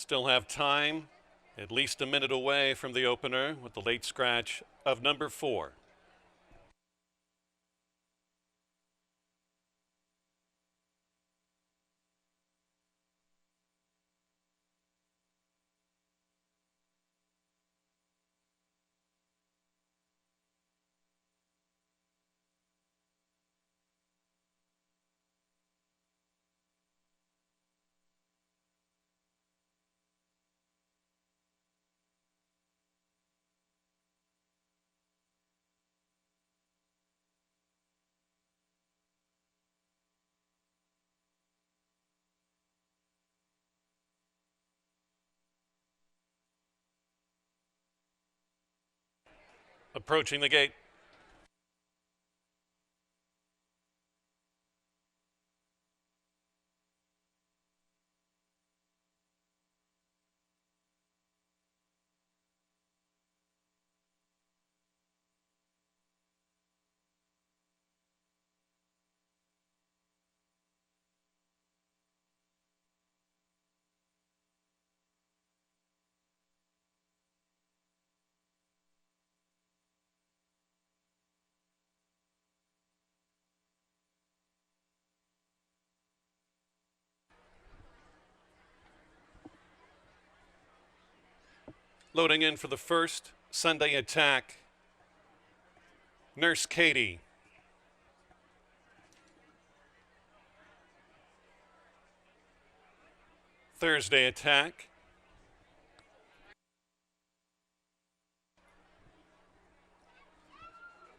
Still have time, at least a minute away from the opener with the late scratch of number 4. Approaching the gate. Loading in for the first Sunday attack, Nurse Katie. Thursday attack,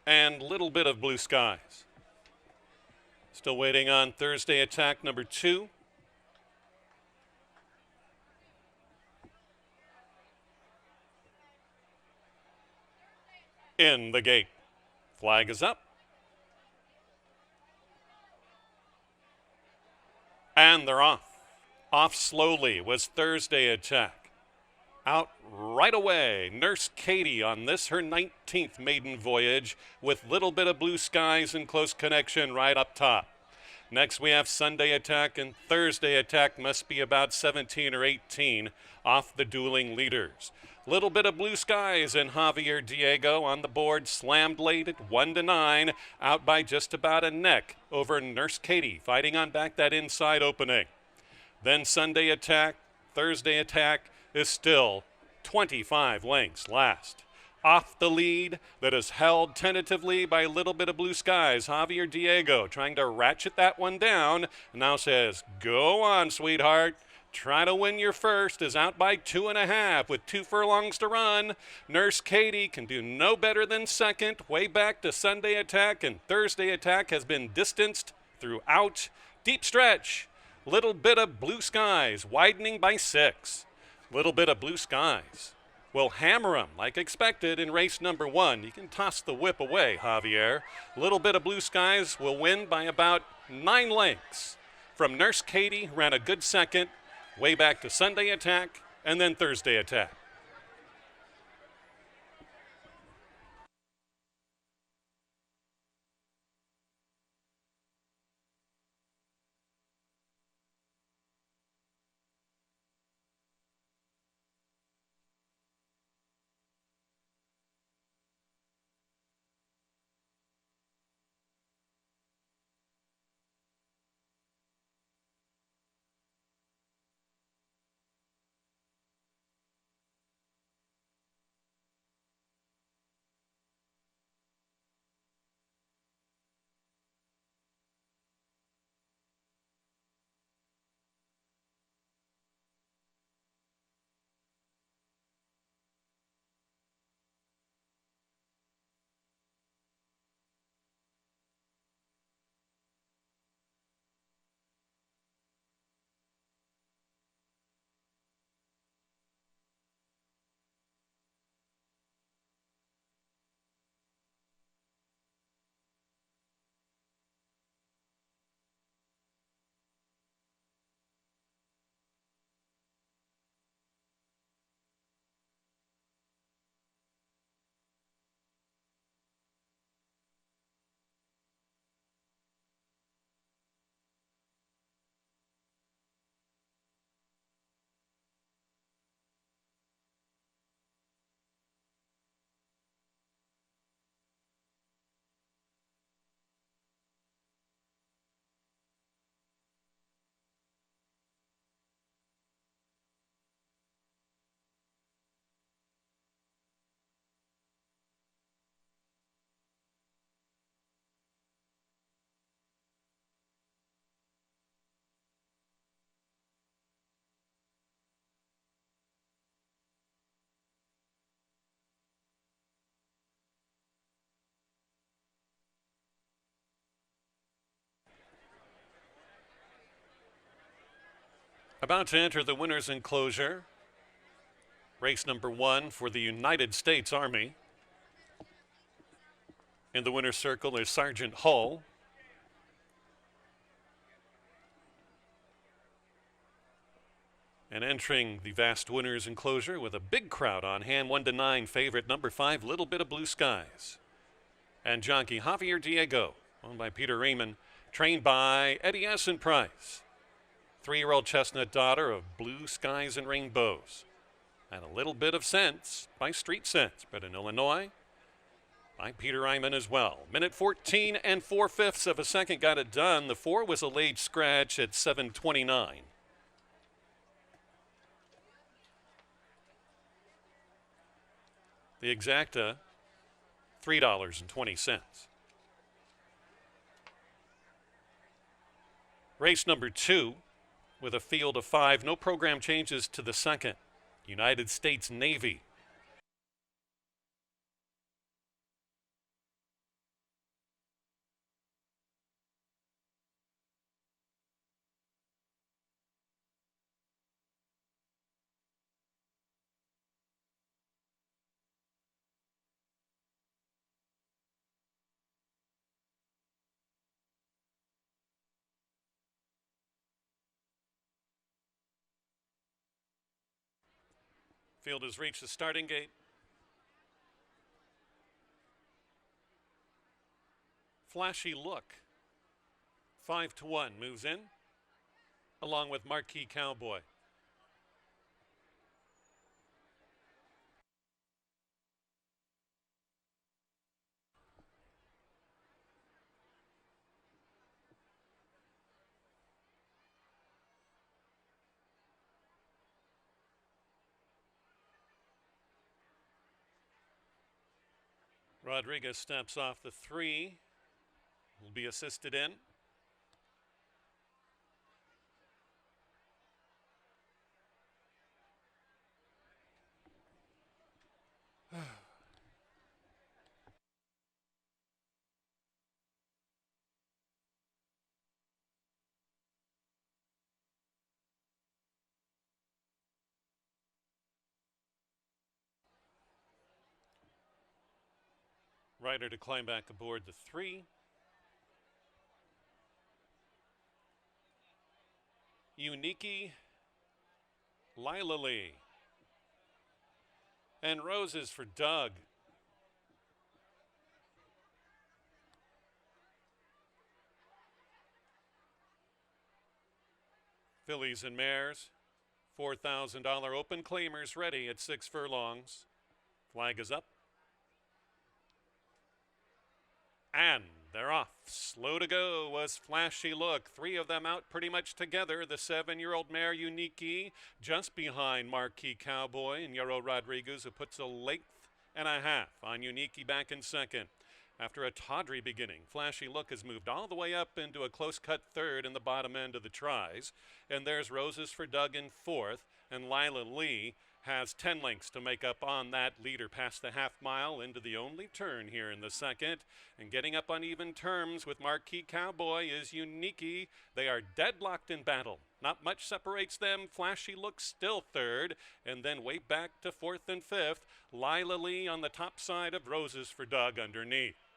and Little Bit of Blue Skies. Still waiting on Thursday attack number 2. In the gate. Flag is up. And they're off. Off slowly was Thursday attack. Out right away, Nurse Katie on this, her 19th maiden voyage, with Little Bit of Blue Skies in close connection right up top. Next we have Sunday attack, and Thursday attack must be about 17 or 18 off the dueling leaders. Little Bit of Blue Skies and Javier Diego on the board, slammed late at 1-9, out by just about a neck over Nurse Katie, fighting on back that inside opening. Then Sunday attack, Thursday attack is still 25 lengths last. Off the lead that is held tentatively by Little Bit of Blue Skies. Javier Diego trying to ratchet that one down. Now says, go on, sweetheart. Try to win your first, is out by 2.5 with 2 furlongs to run. Nurse Katie can do no better than second. Way back to Sunday attack, and Thursday attack has been distanced throughout. Deep stretch. Little Bit of Blue Skies widening by 6. Little Bit of Blue Skies will hammer him like expected in race number 1. You can toss the whip away, Javier. Little Bit of Blue Skies will win by about 9 lengths from Nurse Katie, who ran a good second, way back to Sunday attack, and then Thursday attack. About to enter the winner's enclosure. Race number 1 for the United States Army. In the winner's circle is Sergeant Hull. And entering the vast winner's enclosure with a big crowd on hand, 1-9 favorite, number 5, Little Bit of Blue Skies. And jockey Javier Diego, owned by Peter Raymond, trained by Eddie Essen Price. 3-year-old chestnut daughter of Blue Skies and Rainbows. And a little bit of sense by Street Sense, but in Illinois by Peter Raymond as well. Minute 14 and 4/5 of a second got it done. The 4 was a late scratch at 7:29. The exacta, $3.20. Race number 2 with a field of 5. No program changes to the second. United States Navy. Field has reached the starting gate. Flashy Look, 5-1, moves in, along with Marquee Cowboy. Rodriguez steps off the 3. Will be assisted in. Rider to climb back aboard the 3. Uniki, Lila Lee. And Roses for Doug. Fillies and Mares, $4,000 open claimers ready at 6 furlongs. Flag is up. And they're off. Slow to go was Flashy Look. 3 of them out pretty much together. The 7-year-old mare Uniki just behind Marquee Cowboy and Yaro Rodriguez, who puts a length and a half on Uniki back in second. After a tawdry beginning, Flashy Look has moved all the way up into a close-cut third in the bottom end of the tries. And there's Roses for Doug in fourth, and Lila Lee has 10 lengths to make up on that leader past the half mile into the only turn here in the second. And getting up on even terms with Marquee Cowboy is Uniki. They are deadlocked in battle. Not much separates them. Flashy Look still third, and then way back to fourth and fifth. Lila Lee on the top side of Roses for Doug underneath.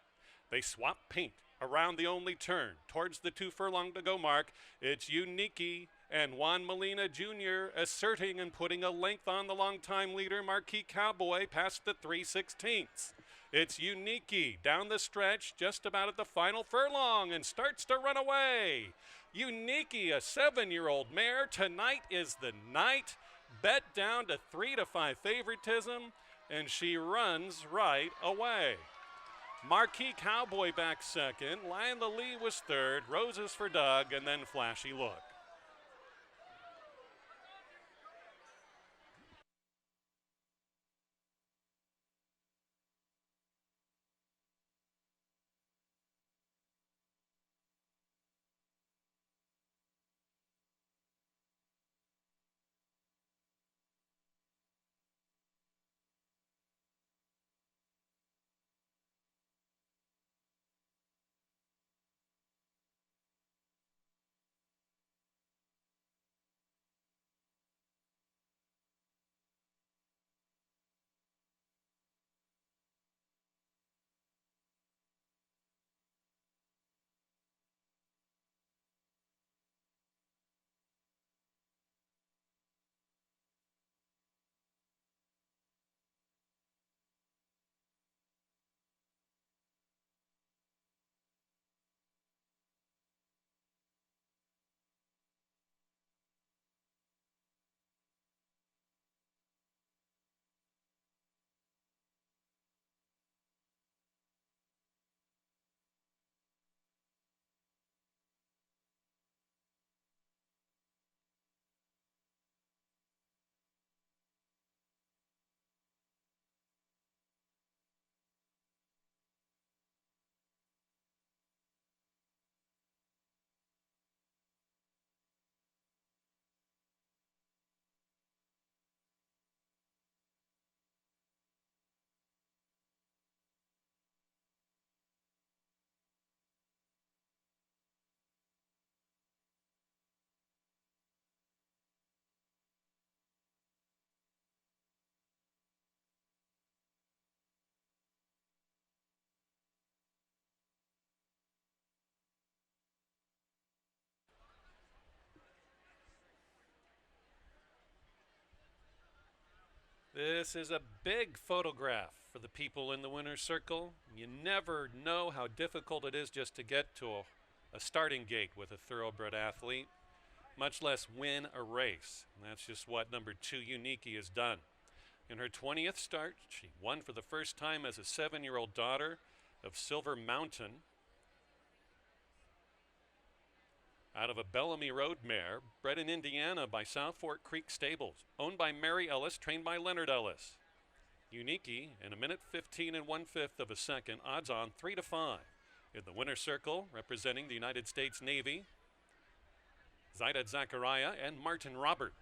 They swap paint around the only turn towards the 2 furlong to go mark. It's Uniki and Juan Molina Jr. asserting and putting a length on the longtime leader Marquee Cowboy past the 3/16. It's Uniki down the stretch just about at the final furlong and starts to run away. Uniki, a 7-year-old mare. Tonight is the night. Bet down to 3-5 favoritism, and she runs right away. Marquee Cowboy back second. Lila Lee was third. Roses for Doug, and then Flashy Look. This is a big photograph for the people in the winner's circle. You never know how difficult it is just to get to a starting gate with a thoroughbred athlete, much less win a race. And that's just what number 2 Unique has done. In her 20th start, she won for the first time as a 7-year-old daughter of Silver Mountain out of a Bellamy Road mare, bred in Indiana by South Fork Creek Stables, owned by Mary Ellis, trained by Leonard Ellis. Unique in a minute 15 and 1/5 of a second, odds on 3-5. In the winner's circle, representing the United States Navy, Zaidat Zachariah and Martin Robert.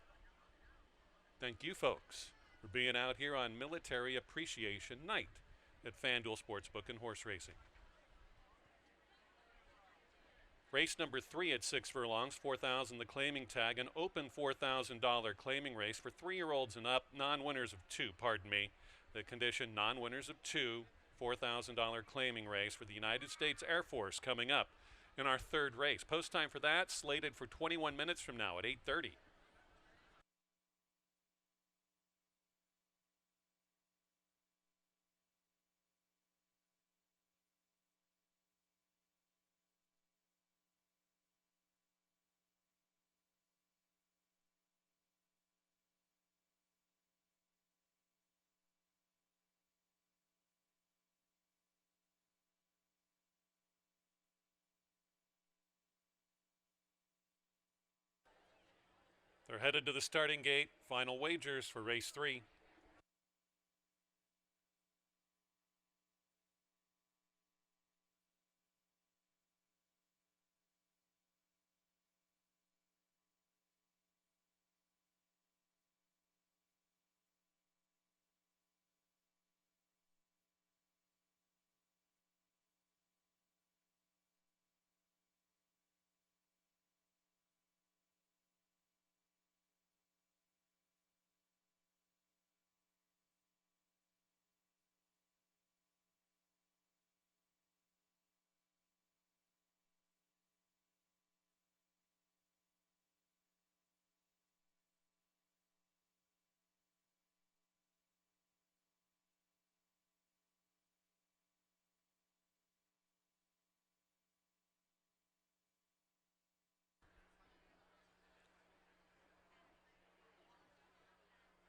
Thank you, folks, for being out here on Military Appreciation Night at FanDuel Sportsbook and Horse Racing. Race number 3 at 6 furlongs, $4,000 the claiming tag, an open $4,000 claiming race for 3-year-olds and up, non-winners of 2, pardon me. The condition, non-winners of 2, $4,000 claiming race for the United States Air Force coming up in our 3rd race. Post time for that slated for 21 minutes from now at 8:30. They're headed to the starting gate. Final wagers for race 3.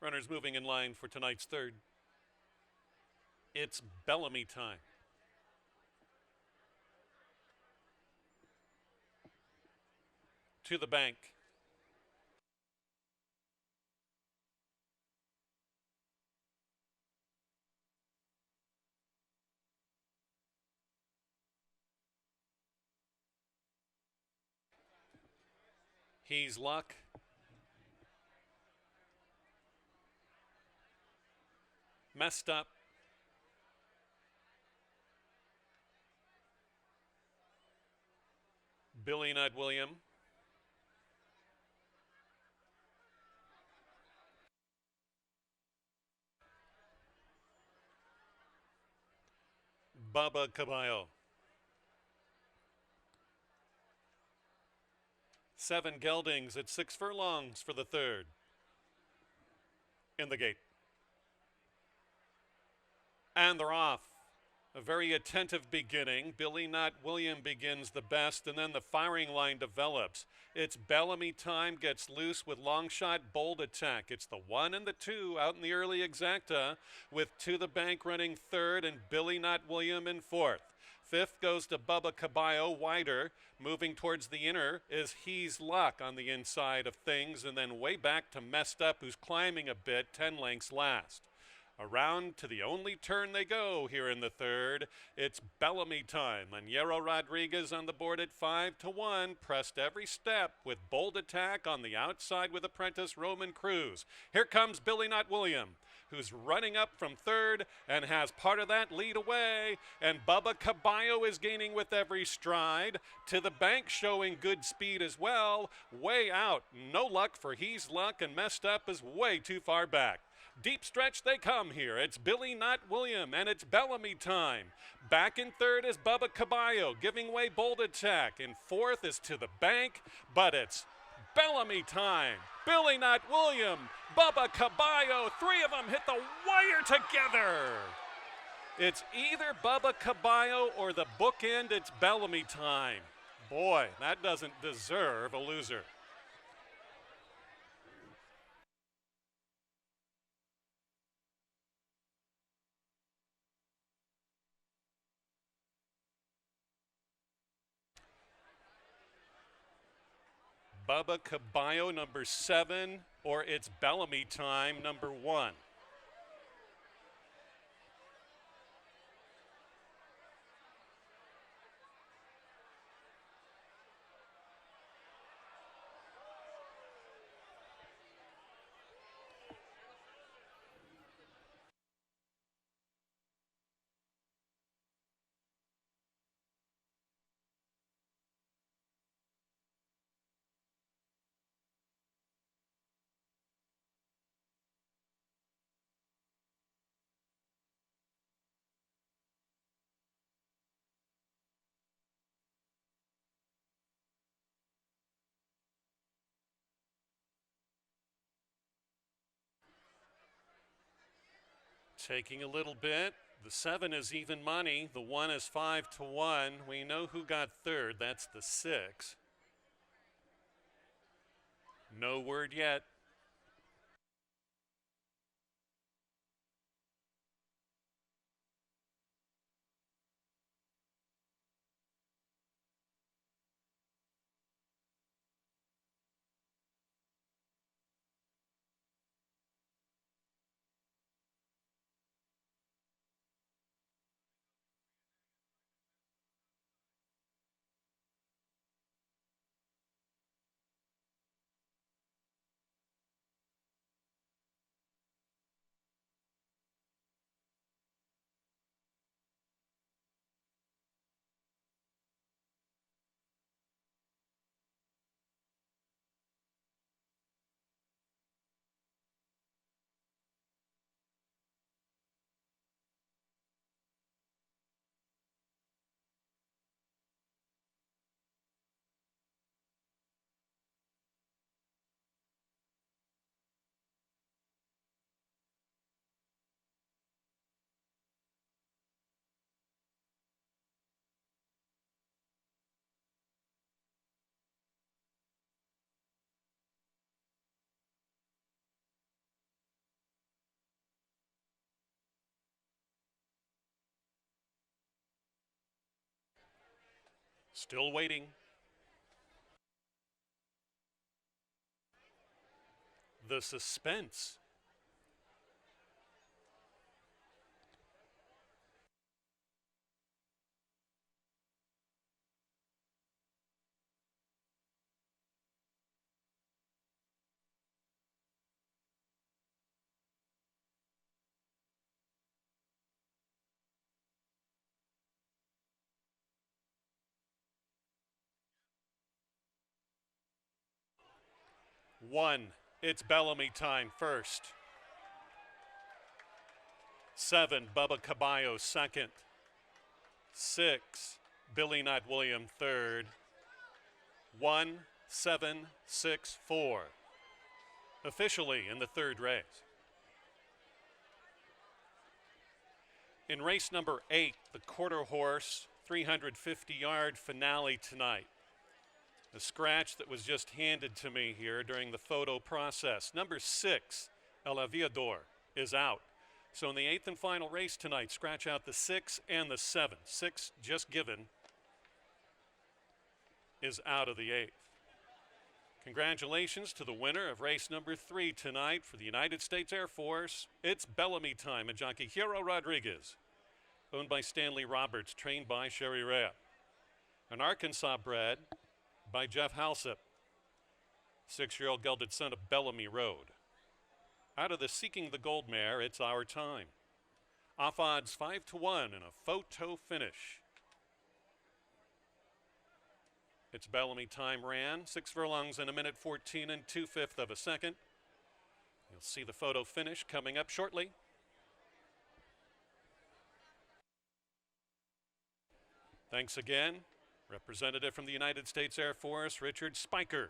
Runners moving in line for tonight's 3rd. It's Bellamy time. To the bank. He's Luck. Messed Up. Billy Nutt William. Bubba Caballo. 7 geldings at 6 furlongs for the 3rd. In the gate. And they're off. A very attentive beginning. Billy Nutt William begins the best, and then the firing line develops. It's Bellamy time, gets loose with long shot, Bold Attack. It's the 1 and the 2 out in the early exacta, with To the Bank running 3rd and Billy Nutt William in 4th. 5th goes to Bubba Caballo, wider. Moving towards the inner is He's Luck on the inside of things, and then way back to Messed Up, who's climbing a bit, 10 lengths last. Around to the only turn they go here in the 3rd. It's Bellamy time. Maniero Rodriguez on the board at 5-1. Pressed every step with Bold Attack on the outside with apprentice Roman Cruz. Here comes Billy Nutt William, who's running up from 3rd and has part of that lead away. And Bubba Caballo is gaining with every stride. To the Bank showing good speed as well. Way out. No luck for He's Luck, and Messed Up is way too far back. Deep stretch they come here. It's Billy Nutt William, and it's Bellamy time. Back in 3rd is Bubba Caballo, giving way Bold Attack. In 4th is To the Bank, but it's Bellamy time. Billy Knight William, Bubba Caballo, three of them hit the wire together. It's either Bubba Caballo or the bookend, it's Bellamy time. Boy, that doesn't deserve a loser. Bubba Caballo, number 7, or it's Bellamy time, number 1. Taking a little bit. The 7 is even money. The 1 is 5-1. We know who got third. That's the 6. No word yet. Still waiting. The suspense. One, it's Bellamy time first. 7, Bubba Caballo second. 6, Billy Knight William third. 1, 7, 6, 4. Officially in the third race. In race number 8, the quarter horse, 350-yard finale tonight. The scratch that was just handed to me here during the photo process. Number 6, El Aviador, is out. So in the 8th and final race tonight, scratch out the 6 and the 7. 6 just given is out of the 8th. Congratulations to the winner of race number 3 tonight for the United States Air Force. It's Bellamy time at jockey Hero Rodriguez, owned by Stanley Roberts, trained by Sherry Rea. An Arkansas bred by Jeff Halsip, 6-year-old gelded son of Bellamy Road. Out of the Seeking the Gold mare, it's Our Time. Off odds 5-1 in a photo finish. It's Bellamy time ran 6 furlongs in a minute 14 2/5 of a second. You'll see the photo finish coming up shortly. Thanks again. Representative from the United States Air Force, Richard Spiker,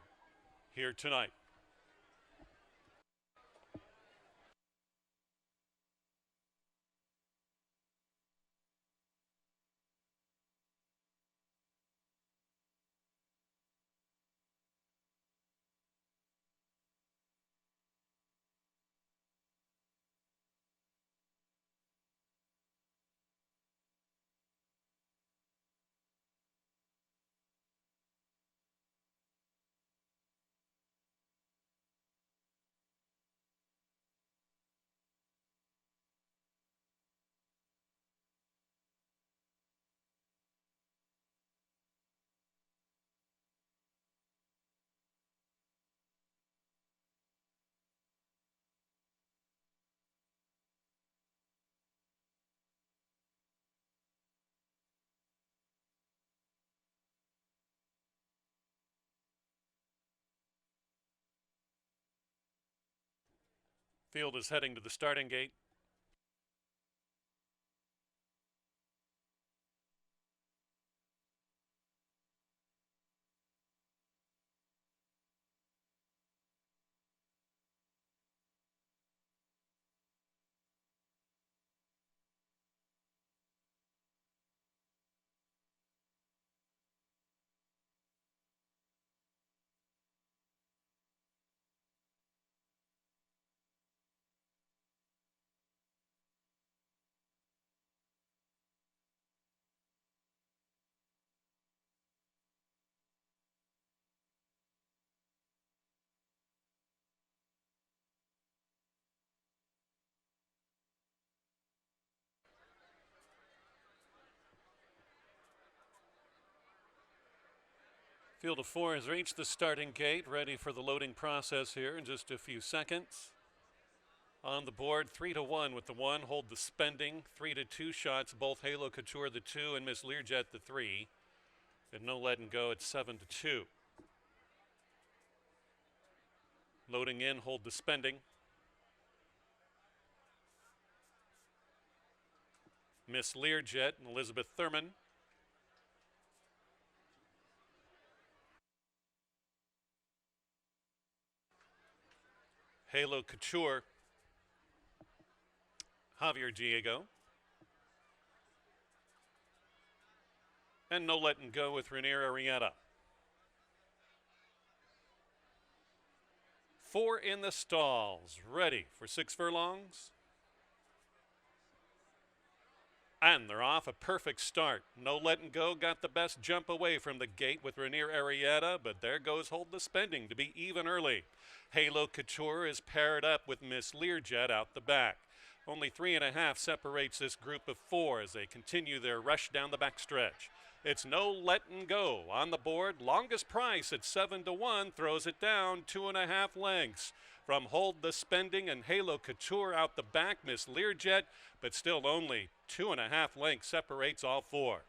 here tonight. Field is heading to the starting gate. Field of 4 has reached the starting gate, ready for the loading process here in just a few seconds. On the board, 3-1 with the 1, hold the spending, 3-2 shots, both Halo Couture the 2 and Miss Learjet the 3. And no letting go at 7-2. Loading in, hold the spending. Miss Learjet and Elizabeth Thurman. Halo Couture, Javier Diego. And no letting go with Rainier Arrieta. 4 in the stalls, ready for 6 furlongs. And they're off, a perfect start. No letting go, got the best jump away from the gate with Rainier Arrieta, but there goes Hold the Spending to be even early. Halo Couture is paired up with Miss Learjet out the back. Only 3.5 separates this group of 4 as they continue their rush down the backstretch. It's no letting go on the board. Longest price at 7-1 throws it down 2.5 lengths. From Hold the Spending and Halo Couture out the back, Miss Learjet, but still only 2.5 lengths separates all 4.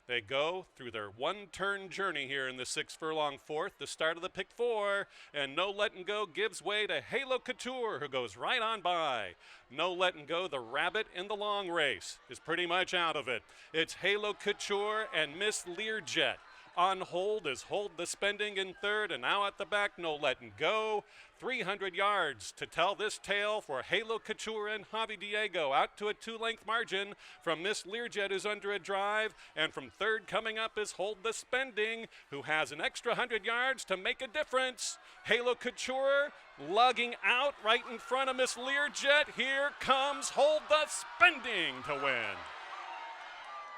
They go through their one-turn journey here in the 6 furlong fourth, the start of the pick 4, and No Letting Go gives way to Halo Couture, who goes right on by. No Letting Go, the rabbit in the long race, is pretty much out of it. It's Halo Couture and Miss Learjet. On hold is Hold the Spending in third, and now at the back, No Letting Go. 300 yards to tell this tale for Halo Couture and Javi Diego, out to a 2-length margin from Miss Learjet, who's under a drive, and from third coming up is Hold the Spending, who has an extra 100 yards to make a difference. Halo Couture lugging out right in front of Miss Learjet. Here comes Hold the Spending to win.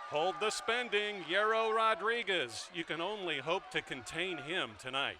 Hold the Spending, Yero Rodriguez. You can only hope to contain him tonight.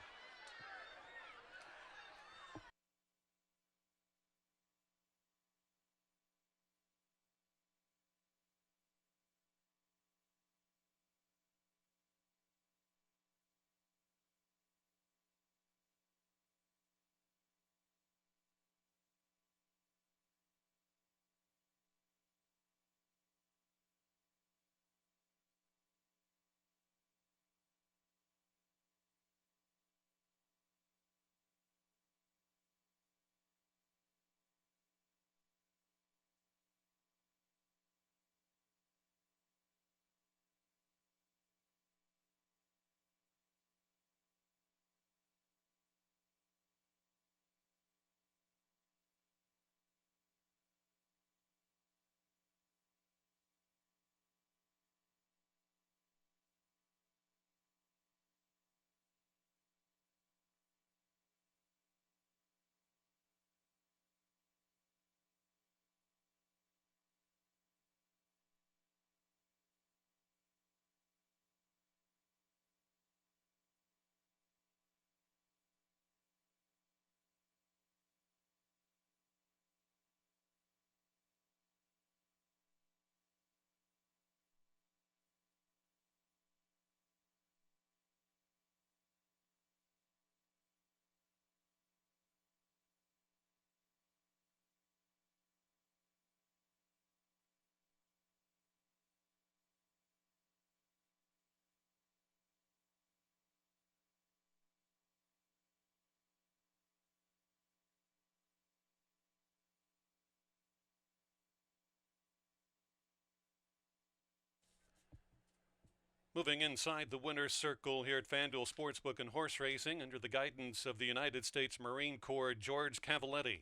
Moving inside the winner's circle here at FanDuel Sportsbook and Horse Racing under the guidance of the United States Marine Corps George Cavaletti.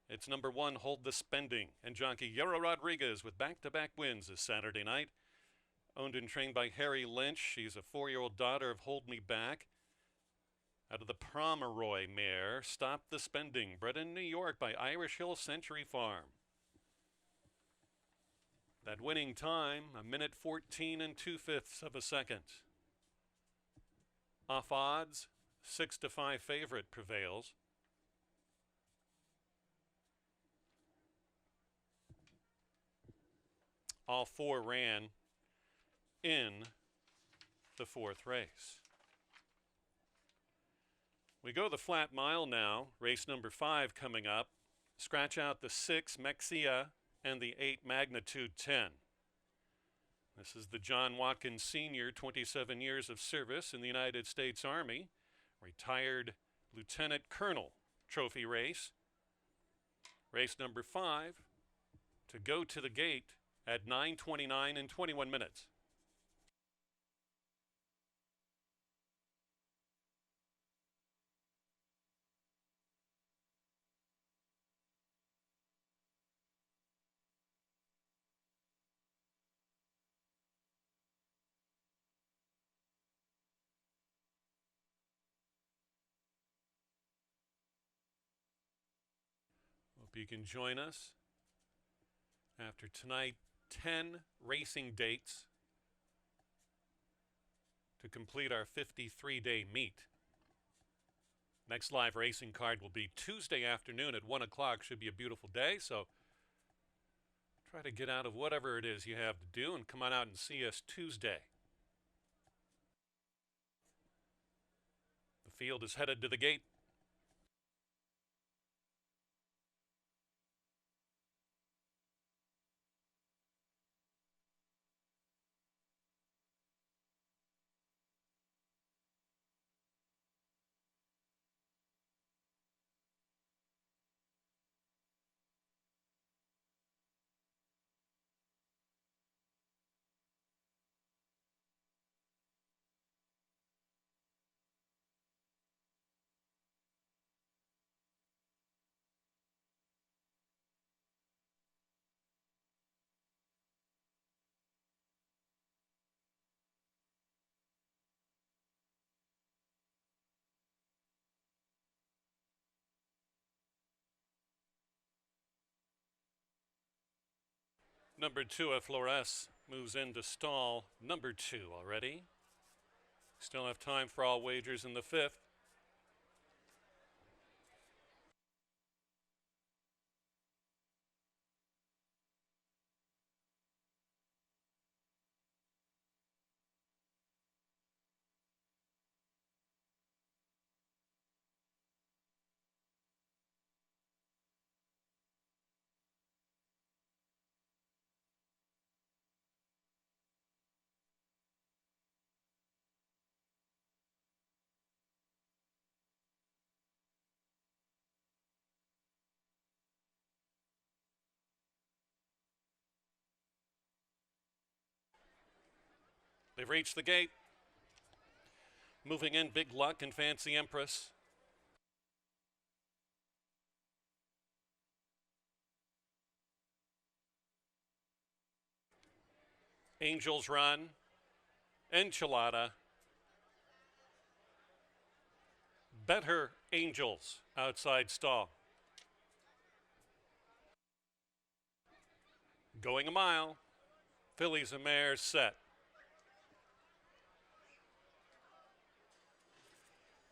It's number 1, Hold the Spending, and jockey Yero Rodriguez with back-to-back wins this Saturday night. Owned and trained by Harry Lynch. She's a 4-year-old daughter of Hold Me Back. Out of the Pomeroy mare, Stop the Spending, bred in New York by Irish Hill Century Farm. That winning time, 1:14 2/5 of a second. Off odds, 6-5 favorite prevails. All 4 ran in the 4th race. We go the flat mile now. Race number 5 coming up. Scratch out the 6 Mexia and the 8 Magnitude 10. This is the John Watkins Sr., 27 years of service in the United States Army, retired Lieutenant Colonel trophy race. Race number 5 to go to the gate at 9:29 and 21 minutes. Hope you can join us after tonight. 10 racing dates to complete our 53-day meet. Next live racing card will be Tuesday afternoon at 1 o'clock. Should be a beautiful day, so try to get out of whatever it is you have to do and come on out and see us Tuesday. The field is headed to the gate. Number 2 at Flores moves into stall number 2 already. Still have time for all wagers in the 5th. They've reached the gate. Moving in, Big Luck and Fancy Empress. Angels Run, Enchilada, Better Angels outside stall. Going a mile, fillies and mares set.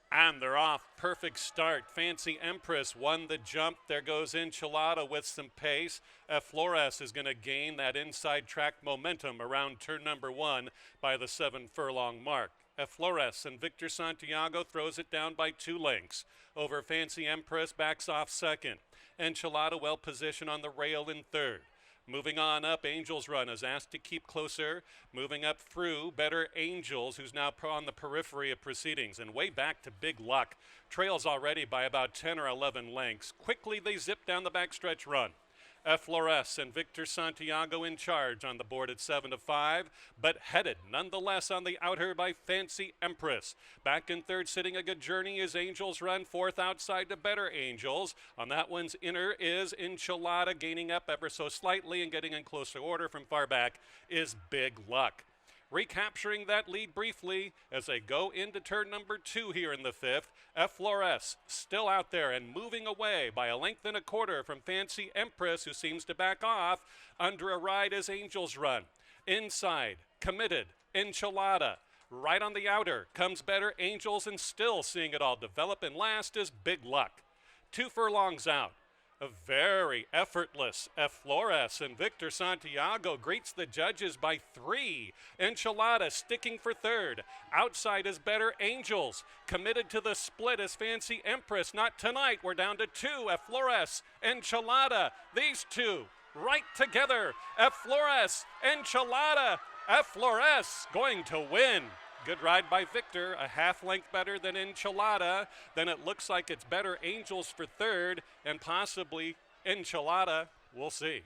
And they're off. Perfect start. Fancy Empress won the jump. There goes Enchilada with some pace. Flores is going to gain that inside track momentum around turn number 1 by the 7 furlong mark. Flores and Victor Santiago throws it down by 2 lengths. Over Fancy Empress, backs off second. Enchilada well positioned on the rail in third. Moving on up, Angels Run is asked to keep closer. Moving up through, Better Angels, who's now on the periphery of proceedings. And way back to Big Luck. Trails already by about 10 or 11 lengths. Quickly they zip down the backstretch run. Flores and Victor Santiago in charge on the board at 7-5, but headed nonetheless on the outer by Fancy Empress. Back in third, sitting a good journey is Angels Run. Fourth outside to Better Angels. On that one's inner is Enchilada, gaining up ever so slightly and getting in closer order from far back is Big Luck. Recapturing that lead briefly as they go into turn number 2 here in the fifth. Flores still out there and moving away by a length and a quarter from Fancy Empress, who seems to back off. Under a ride as Angels Run. Inside, Committed, Enchilada. Right on the outer comes Better Angels, and still seeing it all develop. And last is Big Luck. 2 furlongs out. A very effortless Flores, and Victor Santiago greets the judges by 3. Enchilada sticking for third. Outside is Better Angels. Committed to the split is Fancy Empress. Not tonight. We're down to 2. Flores, Enchilada. These two right together. Flores, Enchilada. Flores going to win. Good ride by Victor, a half length better than Enchilada. Then it looks like it's Better Angels for third, and possibly Enchilada. We'll see.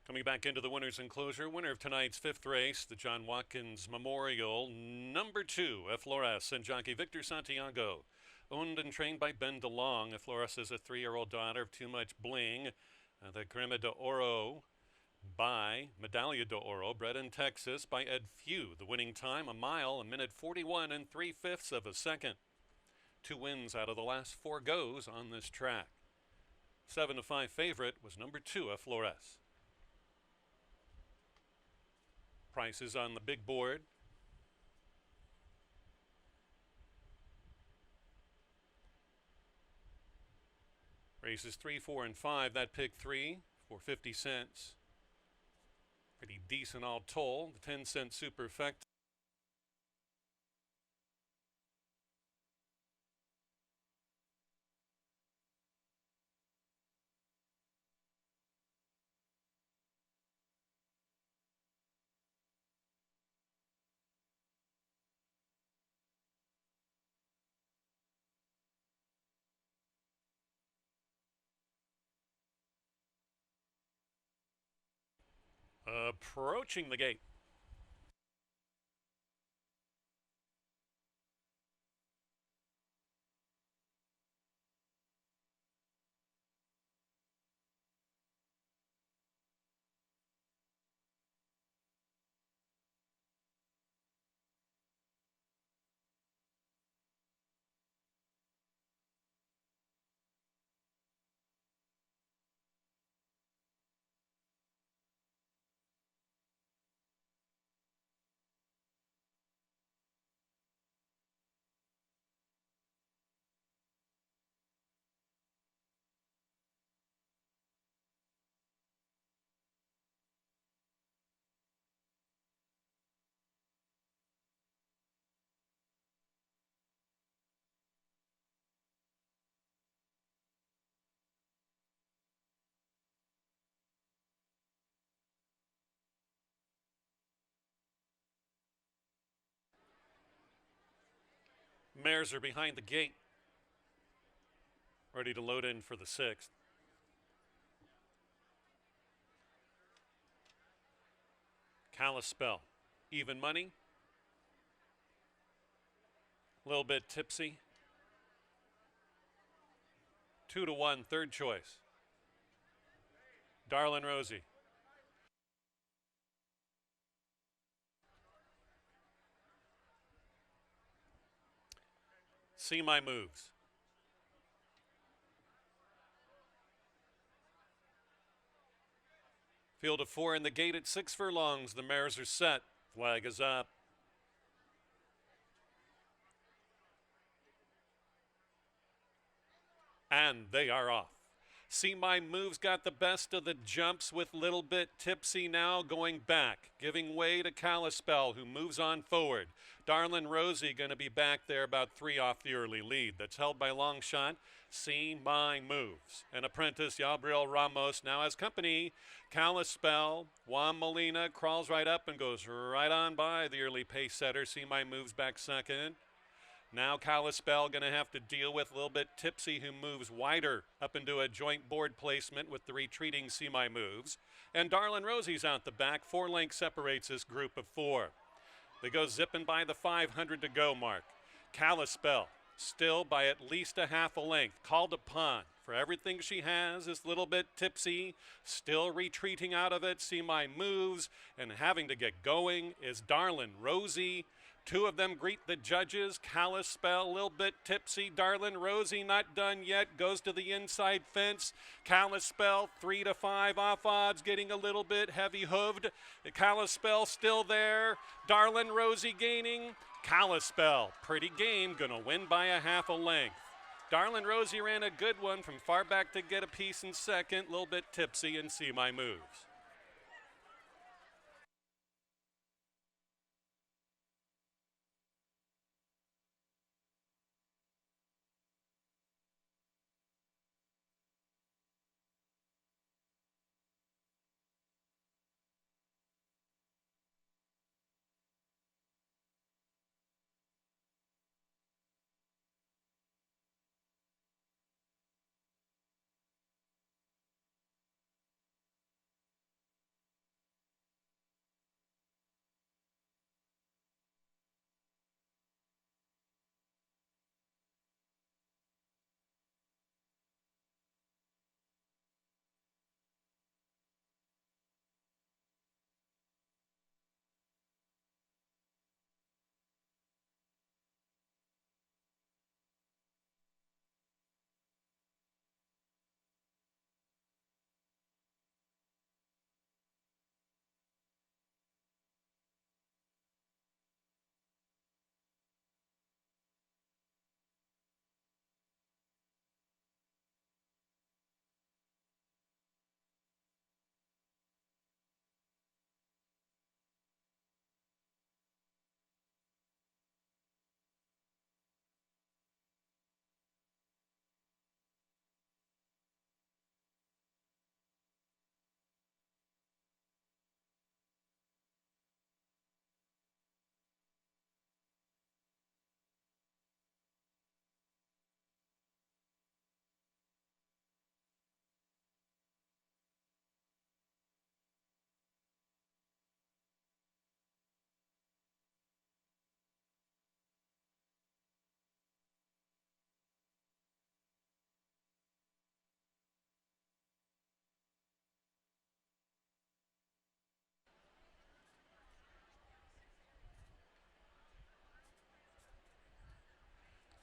Coming back into the winner's enclosure, winner of tonight's fifth race, the John Watkins Memorial, number 2, Flores, and jockey Victor Santiago. Owned and trained by Ben DeLong. Flores is a 3-year-old daughter of Too Much Bling. The Crema de Oro by Medalla de Oro, bred in Texas by Ed Few. The winning time, 1 mile, 1:41 3/5 of a second. 2 wins out of the last 4 goes on this track. 7-5 favorite was number 2, Flores. Prices on the big board. Races 3, 4, and 5. That pick 3 for 50 cents. Pretty decent all told. The 10-cent superfecta. Approaching the gate. Mares are behind the gate, ready to load in for the 6th. Kalispell, even money, a little bit tipsy. 2-1, third choice. Darlin Rosie. See my moves. Field of 4 in the gate at 6 furlongs. The mares are set. Flag is up. And they are off. See My Moves got the best of the jumps with Little Bit Tipsy now going back, giving way to Kalispell, who moves on forward. Darlin Rosie going to be back there about 3 off the early lead. That's held by Longshot. See My Moves. And apprentice Gabriel Ramos now has company. Kalispell, Juan Molina crawls right up and goes right on by the early pace setter. See My Moves back second. Now Kalispell going to have to deal with a little bit Tipsy, who moves wider up into a joint board placement with the retreating See My Moves. And Darlin Rosie's out the back. 4 lengths separates this group of 4. They go zipping by the 500 to go mark. Kalispell still by at least a half a length. Called upon for everything she has. This Little Bit Tipsy still retreating out of it. See My Moves and having to get going is Darlin Rosie. 2 of them greet the judges. Kalispell, a little bit tipsy. Darlin Rosie not done yet. Goes to the inside fence. Kalispell 3-5 off odds, getting a little bit heavy hooved. Kalispell still there. Darlin Rosie gaining. Kalispell, pretty game, gonna win by a half a length. Darlin Rosie ran a good one from far back to get a piece in second. A little bit tipsy and See My Moves.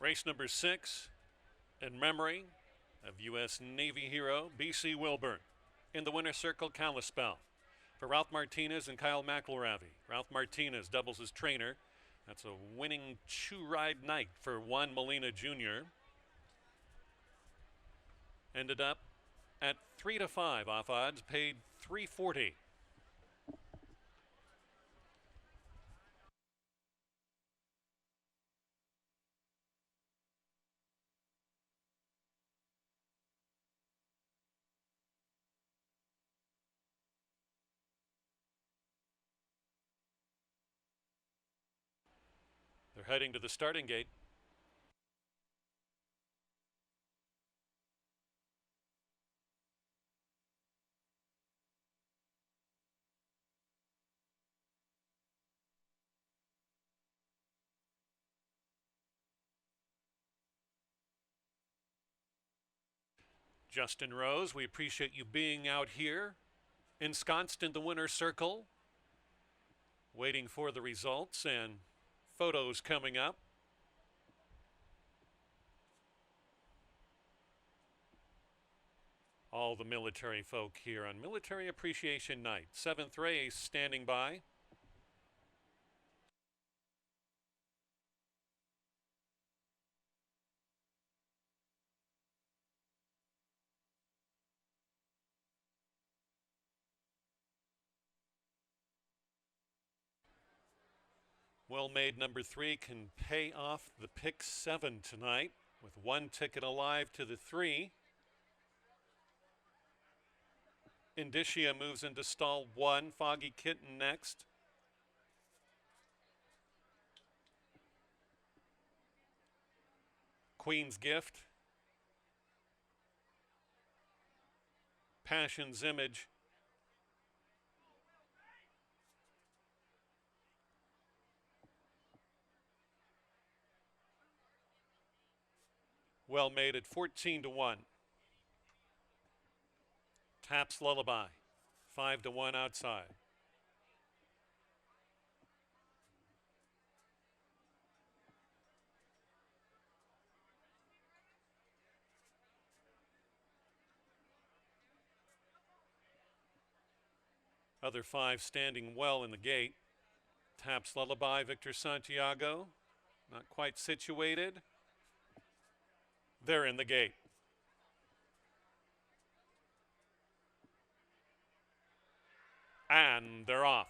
Race number 6, in memory of U.S. Navy hero B.C. Wilburn. In the winner's circle, Kalispell. For Ralph Martinez and Kyle McElravy. Ralph Martinez doubles as trainer. That's a winning chew ride night for Juan Molina Jr. Ended up at 3-5 off odds, paid $340. They're heading to the starting gate. Justin Rose, we appreciate you being out here, ensconced in the winner's circle, waiting for the results and photos coming up. All the military folk here on Military Appreciation Night. 7th race standing by. Well Made number 3 can pay off the pick 7 tonight with 1 ticket alive to the 3. Indicia moves into stall 1. Foggy Kitten next. Queen's Gift. Passion's Image. Well Made at 14-1. Taps Lullaby, 5-1 outside. Other 5 standing well in the gate. Taps Lullaby, Victor Santiago, not quite situated. They're in the gate. And they're off.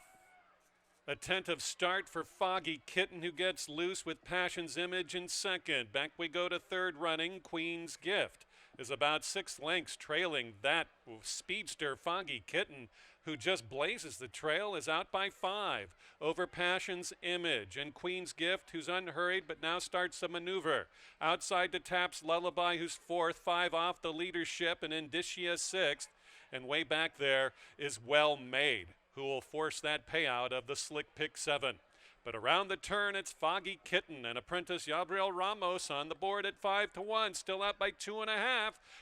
Attentive start for Foggy Kitten, who gets loose with Passion's Image in second. Back we go to third running. Queen's Gift is about 6 lengths trailing that speedster Foggy Kitten, who just blazes the trail, is out by 5 over Passion's Image. And Queen's Gift, who's unhurried but now starts the maneuver. Outside to Taps Lullaby, who's 4th, 5 off the leadership, and Indicia 6th. And way back there is Well Made, who will force that payout of the slick pick 7. But around the turn, it's Foggy Kitten and apprentice Gabriel Ramos on the board at 5-1, still out by 2.5.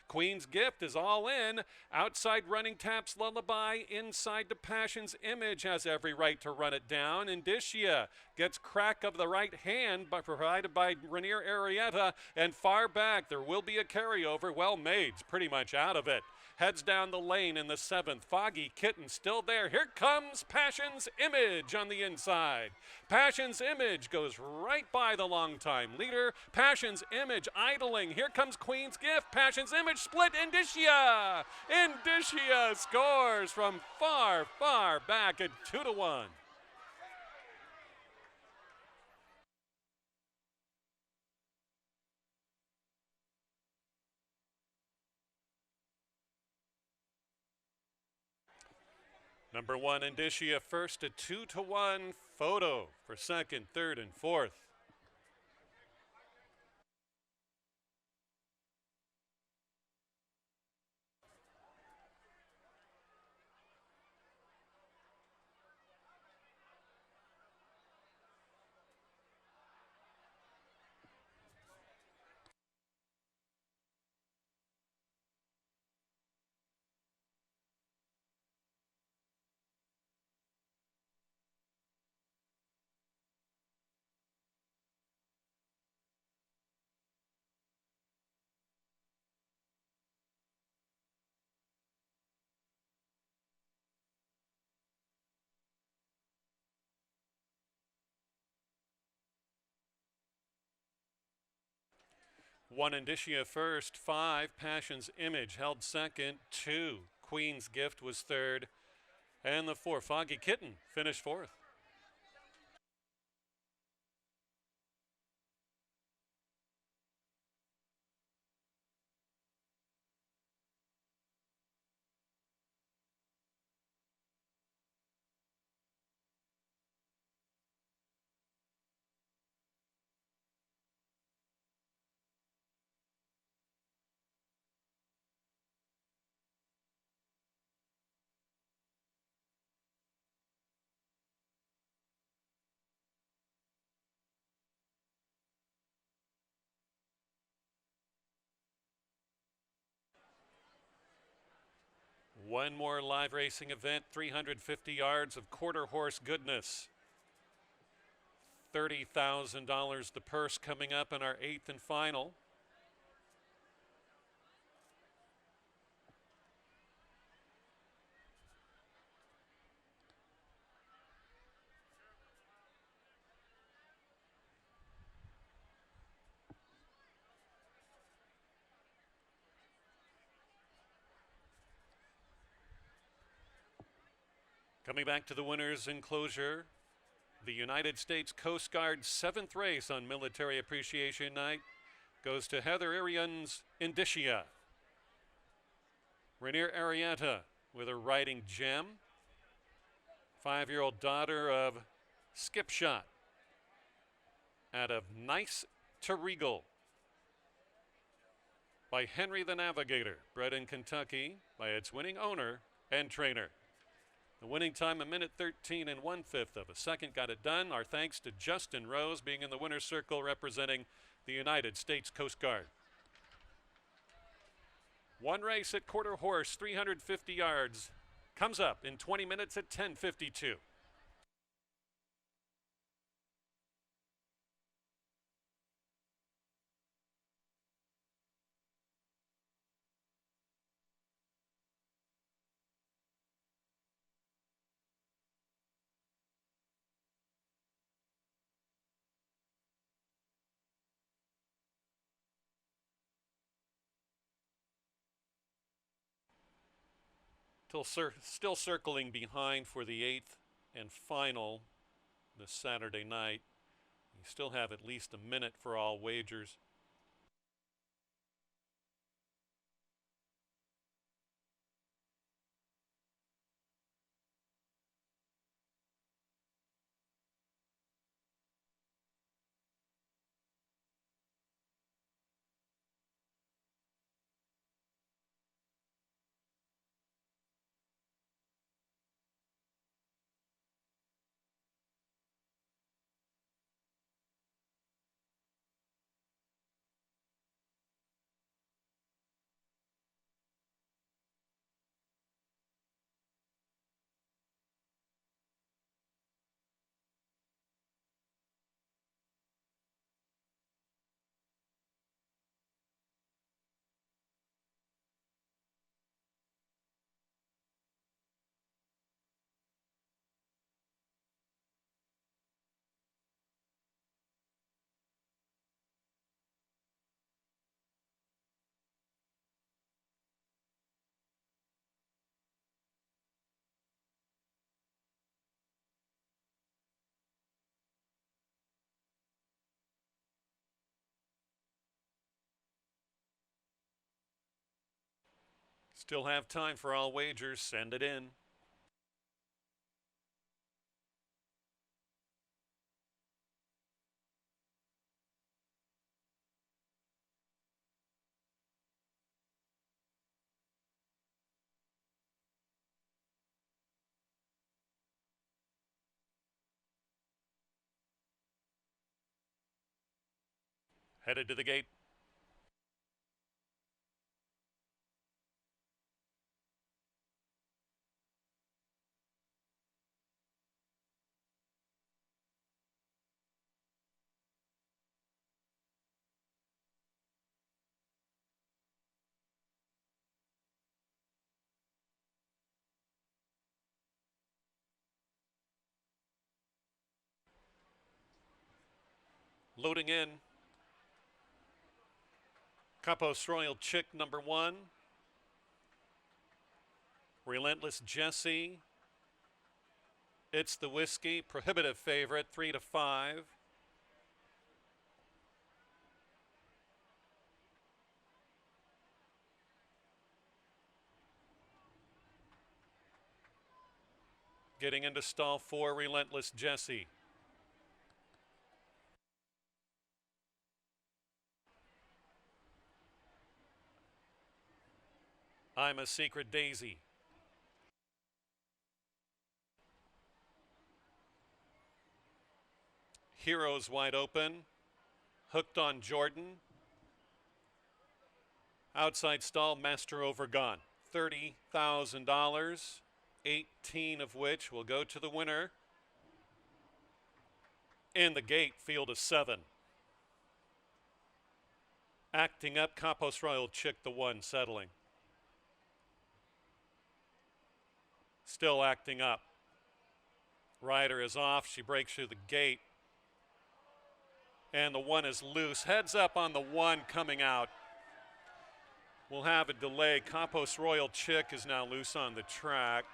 Queen's Gift is all in. Outside running Taps Lullaby, inside to Passion's Image, has every right to run it down. Indicia gets crack of the right hand provided by Rainier Arrieta, and far back there will be a carryover. Well Made's pretty much out of it. Heads down the lane in the 7th. Foggy Kitten still there. Here comes Passion's Image on the inside. Passion's Image goes right by the longtime leader. Passion's Image idling. Here comes Queen's Gift. Passion's Image split. Indicia! Indicia scores from far, far back at 2-1. Number 1, Indicia first, a 2-1 photo for second, third, and fourth. 1 Indicia first, 5 Passion's Image held second, 2 Queen's Gift was third, and the 4 Foggy Kitten finished fourth. One more live racing event, 350 yards of quarter horse goodness. $30,000 the purse coming up in our 8th and final. Coming back to the winners enclosure, the United States Coast Guard's 7th race on Military Appreciation Night goes to Heather Arian's Indicia. Rainier Arietta with her riding Gem, 5-year-old daughter of Skip Shot out of Nice to Regal by Henry the Navigator, bred in Kentucky by its winning owner and trainer. The winning time, 1:13 1/5 of a second, got it done. Our thanks to Justin Rose being in the winner's circle representing the United States Coast Guard. One race at quarter horse, 350 yards, comes up in 20 minutes at 10:52. Still circling behind for the 8th and final this Saturday night. You still have at least a minute for all wagers. Still have time for all wagers. Send it in. Headed to the gate. Loading in. Capos Royal Chick number 1. Relentless Jesse. It's the Whiskey. Prohibitive favorite, 3-5. Getting into stall 4, Relentless Jesse. I'm a Secret Daisy. Heroes wide open. Hooked on Jordan. Outside stall, Master Over Gone. $30,000, 18 of which will go to the winner. In the gate, field of 7. Acting up, Capos Royal Chick the 1 settling. Still acting up. Rider is off. She breaks through the gate. And the 1 is loose. Heads up on the 1 coming out. We'll have a delay. Capos Royal Chick is now loose on the track.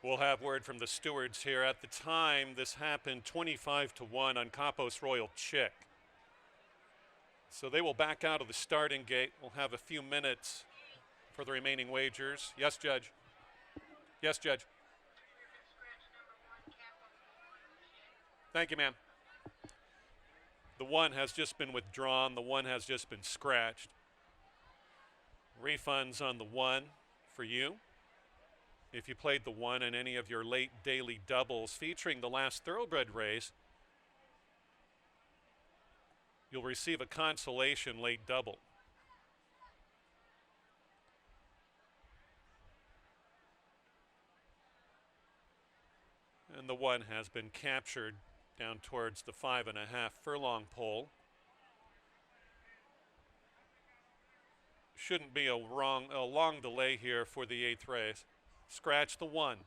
We'll have word from the stewards here. At the time this happened, 25-1 on Capos Royal Chick. So they will back out of the starting gate. We'll have a few minutes for the remaining wagers. Yes, Judge. Yes, Judge. Thank you, ma'am. The 1 has just been withdrawn. The 1 has just been scratched. Refunds on the 1 for you. If you played the 1 in any of your late daily doubles featuring the last thoroughbred race, you'll receive a consolation late double. And the 1 has been captured down towards the 5.5 furlong pole. Shouldn't be a long delay here for the 8th race. Scratch the 1.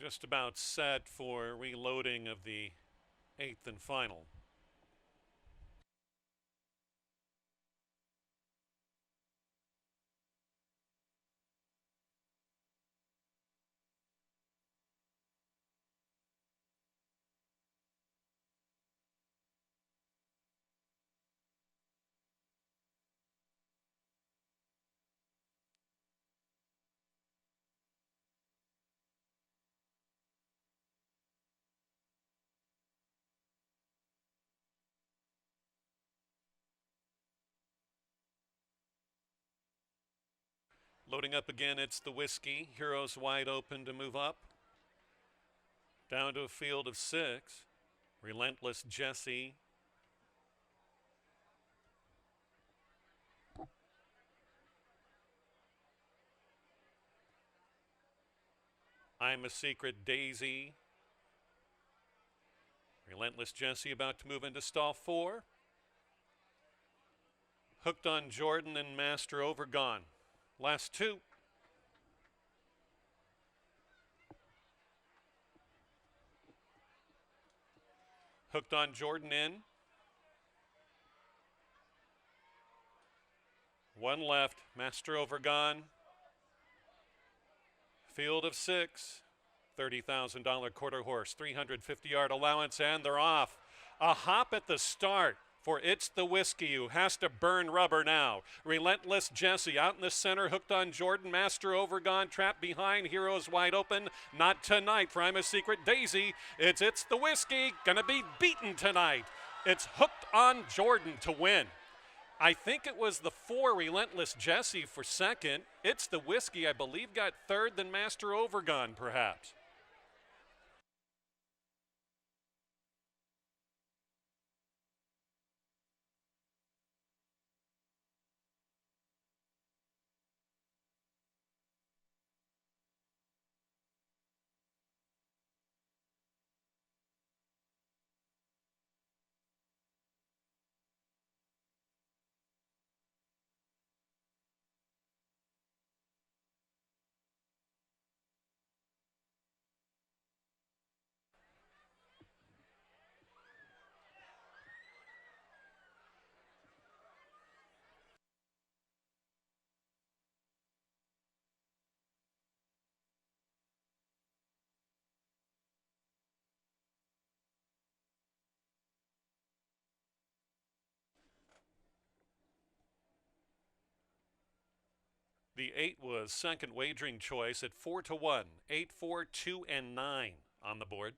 Just about set for reloading of the 8th and final. Loading up again, it's the whiskey. Heroes wide open to move up. Down to a field of 6. Relentless Jesse. I'm a Secret Daisy. Relentless Jesse about to move into stall 4. Hooked on Jordan and Master Overgone. Last 2. Hooked on Jordan in. 1 left. Master Overgone. Field of 6. $30,000 quarter horse. 350-yard allowance, and they're off. A hop at the start for It's the Whiskey, who has to burn rubber now. Relentless Jesse out in the center, hooked on Jordan. Master Overgone, trapped behind. Heroes wide open. Not tonight for I'm a Secret Daisy. It's the Whiskey, gonna be beaten tonight. It's hooked on Jordan to win. I think it was the 4 Relentless Jesse for second. It's the Whiskey, I believe, got third, then Master Overgone, perhaps. The 8 was second wagering choice at 4-1. 8, 4, 2, and 9 on the board.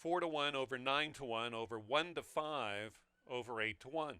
4-1 over 9-1 over 1-5 over 8-1.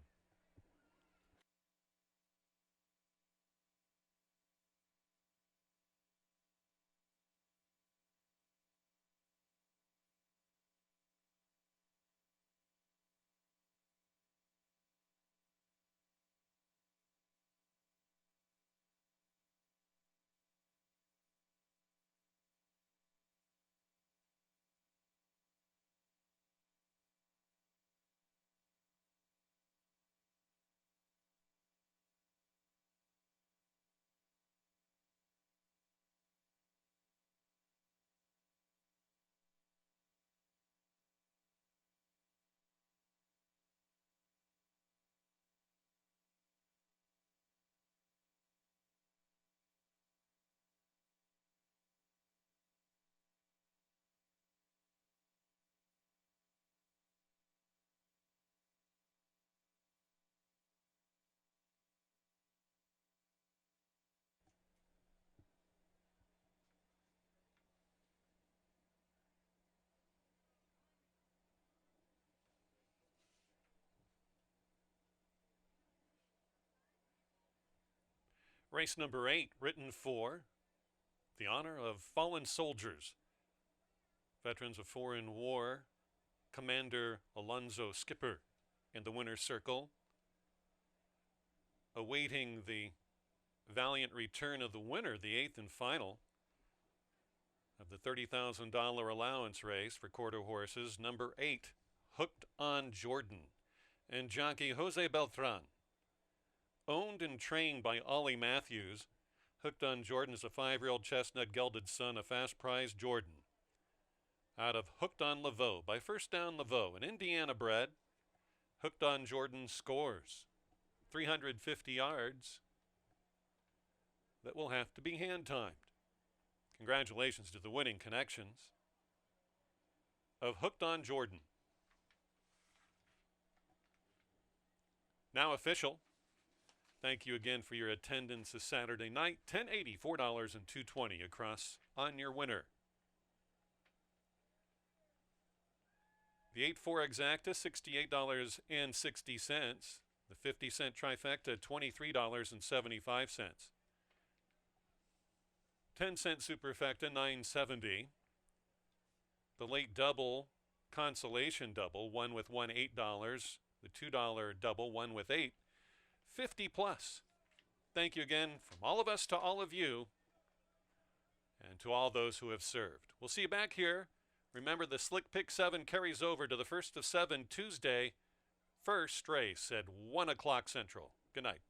Race number 8, written for the honor of fallen soldiers, veterans of foreign war, Commander Alonzo Skipper in the winner's circle, awaiting the valiant return of the winner, the 8th and final of the $30,000 allowance race for quarter horses, number 8, Hooked on Jordan, and jockey Jose Beltran. Owned and trained by Ollie Matthews, Hooked on Jordan is a 5-year-old chestnut gelded son, a fast prize Jordan. Out of Hooked on Laveau by First Down Laveau, an Indiana bred. Hooked on Jordan scores 350 yards. That will have to be hand timed. Congratulations to the winning connections of Hooked on Jordan. Now official. Thank you again for your attendance this Saturday night. $10.80, $4 and $2.20 across on your winner. The 8-4 exacta, $68.60. The 50-cent trifecta, $23.75. 10-cent superfecta, $9.70. The late double, consolation double, one with one $8. The $2 double, one with $8. 50 plus. Thank you again from all of us to all of you and to all those who have served. We'll see you back here. Remember, the Slick Pick 7 carries over to the 1st of 7 Tuesday. First race at 1 o'clock Central. Good night.